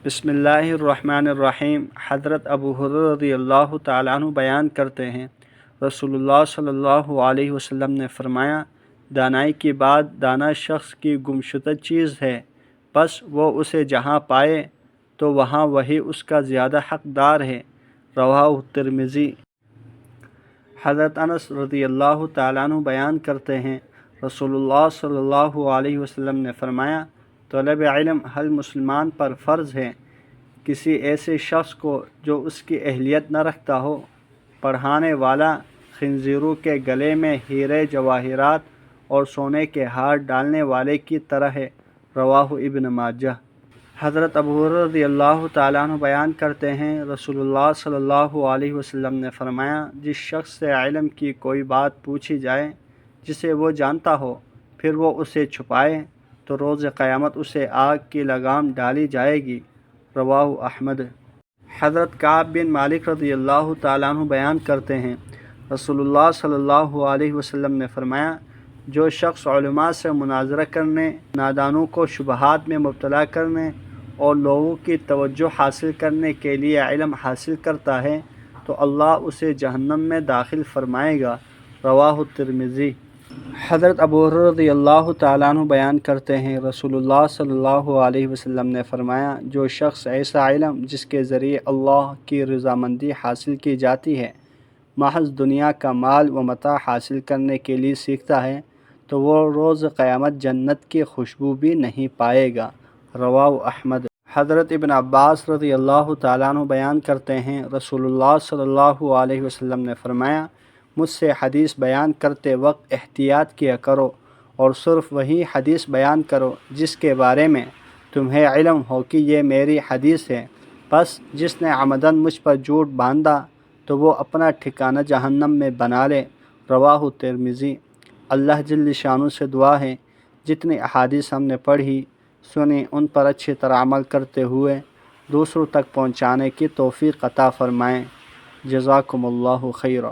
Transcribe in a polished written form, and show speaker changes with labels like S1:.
S1: بسم اللہ الرحمن الرحیم۔ حضرت ابو ہریرہ رضی اللہ تعالیٰ عنہ بیان کرتے ہیں، رسول اللہ صلی اللہ علیہ وسلم نے فرمایا، دانائی کی بات دانا شخص کی گمشدہ چیز ہے، بس وہ اسے جہاں پائے تو وہاں وہی اس کا زیادہ حقدار ہے۔ رواہ ترمذی۔ حضرت انس رضی اللہ تعالیٰ عنہ بیان کرتے ہیں، رسول اللہ صلی اللہ علیہ وسلم نے فرمایا، طلب علم ہر مسلمان پر فرض ہے۔ کسی ایسے شخص کو جو اس کی اہلیت نہ رکھتا ہو، پڑھانے والا خنزیروں کے گلے میں ہیرے جواہرات اور سونے کے ہار ڈالنے والے کی طرح ہے۔ رواہ ابن ماجہ۔ حضرت ابو ہریرہ رضی اللہ تعالیٰ عنہ بیان کرتے ہیں، رسول اللہ صلی اللہ علیہ وسلم نے فرمایا، جس شخص سے علم کی کوئی بات پوچھی جائے جسے وہ جانتا ہو، پھر وہ اسے چھپائے تو روز قیامت اسے آگ کی لگام ڈالی جائے گی۔ رواہ احمد۔ حضرت کعب بن مالک رضی اللہ تعالیٰ عنہ بیان کرتے ہیں، رسول اللہ صلی اللہ علیہ وسلم نے فرمایا، جو شخص علماء سے مناظرہ کرنے، نادانوں کو شبہات میں مبتلا کرنے اور لوگوں کی توجہ حاصل کرنے کے لیے علم حاصل کرتا ہے تو اللہ اسے جہنم میں داخل فرمائے گا۔ رواہ ترمذی۔ حضرت ابو ہریرہ رضی اللہ تعالیٰ عنہ بیان کرتے ہیں، رسول اللہ صلی اللہ علیہ وسلم نے فرمایا، جو شخص ایسا علم جس کے ذریعے اللہ کی رضامندی حاصل کی جاتی ہے، محض دنیا کا مال و متاع حاصل کرنے کے لیے سیکھتا ہے تو وہ روز قیامت جنت کی خوشبو بھی نہیں پائے گا۔ رواہ احمد۔ حضرت ابن عباس رضی اللہ تعالیٰ عنہ بیان کرتے ہیں، رسول اللہ صلی اللہ علیہ وسلم نے فرمایا، مجھ سے حدیث بیان کرتے وقت احتیاط کیا کرو اور صرف وہی حدیث بیان کرو جس کے بارے میں تمہیں علم ہو کہ یہ میری حدیث ہے، بس جس نے عمدن مجھ پر جھوٹ باندھا تو وہ اپنا ٹھکانہ جہنم میں بنا لے۔ رواہ ترمذی۔ اللہ جل شانہ سے دعا ہے، جتنی احادیث ہم نے پڑھی سنی ان پر اچھی طرح عمل کرتے ہوئے دوسروں تک پہنچانے کی توفیق عطا فرمائیں۔ جزاکم اللہ خیرا۔